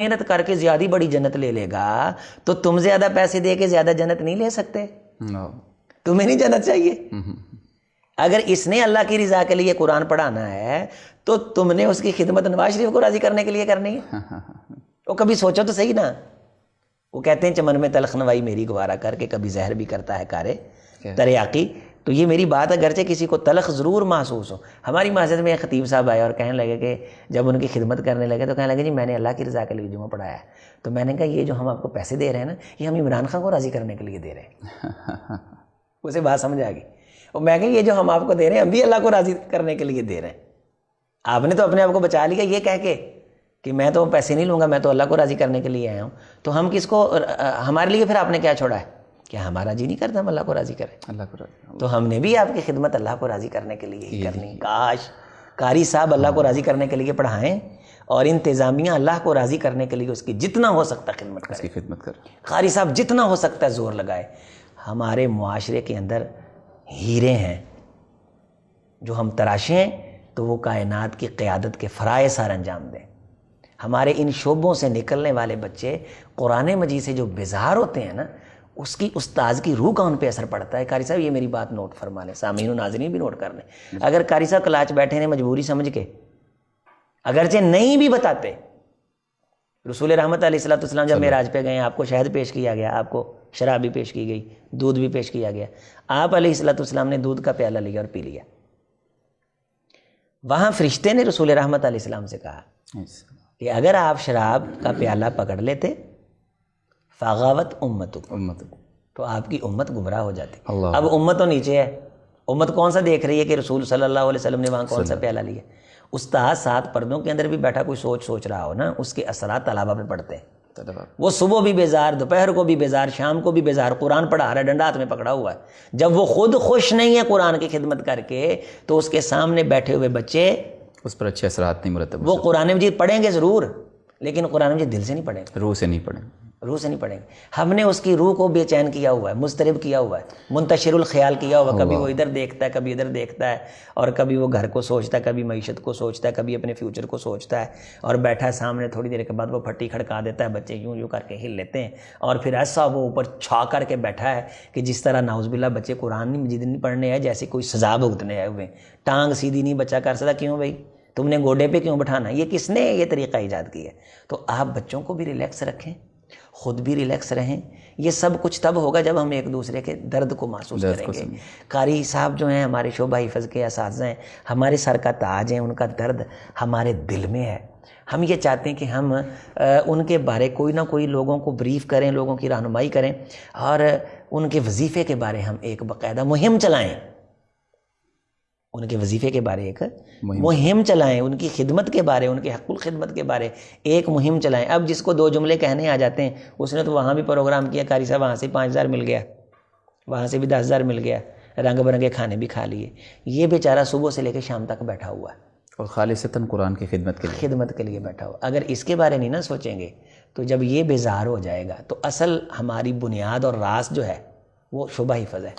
محنت کر کے زیادہ بڑی جنت لے لے گا تو تم زیادہ پیسے دے کے زیادہ جنت نہیں لے سکتے. تمہیں نہیں جنت چاہیے. اگر اس نے اللہ کی رضا کے لیے قرآن پڑھانا ہے تو تم نے اس کی خدمت نواز شریف کو راضی کرنے کے لیے کرنی ہے. وہ کبھی سوچو تو صحیح نا. وہ کہتے ہیں چمن میں تلخ نوائی میری گوارا کر کے کبھی زہر بھی کرتا ہے کارے تریاقی. تو یہ میری بات اگرچہ کسی کو تلخ ضرور محسوس ہو. ہماری مسجد میں ایک خطیب صاحب آئے اور کہنے لگے کہ جب ان کی خدمت کرنے لگے تو کہنے لگے جی میں نے اللہ کی رضا کے لیے جمعہ پڑھایا ہے. تو میں نے کہا یہ جو ہم آپ کو پیسے دے رہے ہیں نا یہ ہم عمران خان کو راضی کرنے کے لیے دے رہے ہیں. اسے بات سمجھ آ گئی. اور میں کہا یہ جو ہم آپ کو دے رہے ہیں ہم بھی اللہ کو راضی کرنے کے لیے دے رہے ہیں. آپ نے تو اپنے آپ کو بچا لیا یہ کہہ کے کہ میں تو پیسے نہیں لوں گا میں تو اللہ کو راضی کرنے کے لیے آیا ہوں. تو ہم کس کو ہمارے لیے پھر آپ نے کیا چھوڑا ہے کہ ہمارا جی نہیں کرتا ہم اللہ کو راضی کریں. اللہ کو راضی تو ہم نے بھی آپ کی خدمت اللہ کو راضی کرنے کے لیے ہی کرنی. کاش قاری صاحب اللہ کو راضی کرنے کے لیے پڑھائیں اور انتظامیہ اللہ کو راضی کرنے کے لیے اس کی جتنا ہو سکتا خدمت کرے. اس کی خدمت کرے. قاری صاحب جتنا ہو سکتا ہے زور لگائے. ہمارے معاشرے کے اندر ہیرے ہیں جو ہم تراشیں تو وہ کائنات کی قیادت کے فرائض سار انجام دیں. ہمارے ان شعبوں سے نکلنے والے بچے قرآن مجید سے جو بیزار ہوتے ہیں نا اس کی استاذ کی روح کا ان پہ اثر پڑتا ہے. قاری صاحب یہ میری بات نوٹ فرما لیں, سامعین و ناظرین بھی نوٹ کر لیں. اگر قاری صاحب کلاچ بیٹھے ہیں مجبوری سمجھ کے اگرچہ نہیں بھی بتاتے, رسول رحمت علیہ الصلوۃ والسلام جب معراج پہ گئے آپ کو شہد پیش کیا گیا, آپ کو شراب بھی پیش کی گئی, دودھ بھی پیش کیا گیا. آپ علیہ الصلوۃ والسلام نے دودھ کا پیالہ لیا اور پی لیا. وہاں فرشتے نے رسول رحمت علیہ السلام سے کہا کہ اگر آپ شراب کا پیالہ پکڑ لیتے فغاوت امت تو آپ کی امت گمراہ ہو جاتی. اب امت تو نیچے ہے, امت کون سا دیکھ رہی ہے کہ رسول صلی اللہ علیہ وسلم نے وہاں کون سا پیالہ لیا. استاد 7 پردوں کے اندر بھی بیٹھا کوئی سوچ رہا ہو نا اس کے اثرات طلبہ پہ پڑتے ہیں. وہ صبح بھی بیزار, دوپہر کو بھی بیزار, شام کو بھی بیزار, قرآن پڑھا رہا ہے ڈنڈا ہاتھ میں پکڑا ہوا ہے. جب وہ خود خوش نہیں ہے قرآن کی خدمت کر کے تو اس کے سامنے بیٹھے ہوئے بچے اس پر اچھے اثرات نہیں مرتب. وہ قرآن مجید پڑھیں گے ضرور لیکن قرآن مجید دل سے نہیں پڑھیں گے, روح سے نہیں پڑھیں گے. روح سے نہیں پڑھیں گے. ہم نے اس کی روح کو بے چین کیا ہوا ہے, مضطرب کیا ہوا ہے, منتشر الخیال کیا ہوا ہے. کبھی وہ ادھر دیکھتا ہے کبھی ادھر دیکھتا ہے اور کبھی وہ گھر کو سوچتا ہے, کبھی معیشت کو سوچتا ہے, کبھی اپنے فیوچر کو سوچتا ہے اور بیٹھا ہے سامنے. تھوڑی دیر کے بعد وہ پھٹی کھڑکا دیتا ہے, بچے یوں کر کے ہل لیتے ہیں اور پھر ایسا وہ اوپر چھا کر کے بیٹھا ہے کہ جس طرح نعوذ باللہ بچے قرآن مجید نہیں پڑھنے آئے جیسے کوئی سزا بھگتنے آئے ہوئے. ٹانگ سیدھی نہیں بچہ کر سکتا. کیوں بھائی تم نے گوڈے پہ کیوں بٹھانا, یہ کس نے یہ طریقہ ایجاد کیا ہے. تو آپ بچوں کو بھی ریلیکس رکھیں, خود بھی ریلیکس رہیں. یہ سب کچھ تب ہوگا جب ہم ایک دوسرے کے درد کو محسوس کریں گے. قاری صاحب جو ہیں ہمارے شعبہ حفظ کے اساتذہ ہیں, ہمارے سر کا تاج ہیں, ان کا درد ہمارے دل میں ہے. ہم یہ چاہتے ہیں کہ ہم ان کے بارے کوئی نہ کوئی لوگوں کو بریف کریں, لوگوں کی رہنمائی کریں اور ان کے وظیفے کے بارے ہم ایک باقاعدہ مہم چلائیں. ان کے وظیفے کے بارے ایک مہم چلائیں, ان کی خدمت کے بارے, ان کے حق الخدمت کے بارے ایک مہم چلائیں. اب جس کو 2 جملے کہنے آ جاتے ہیں اس نے تو وہاں بھی پروگرام کیا, قاری صاحب وہاں سے 5000 مل گیا, وہاں سے بھی 10,000 مل گیا, رنگ برنگے کھانے بھی کھا لیے. یہ بیچارہ صبح سے لے کے شام تک بیٹھا ہوا ہے اور خالصتاً قرآن کی خدمت کے لیے بیٹھا ہوا. اگر اس کے بارے نہیں نا سوچیں گے تو جب یہ بیزار ہو جائے گا تو اصل ہماری بنیاد اور راس جو ہے وہ شعبہ حفظ ہے.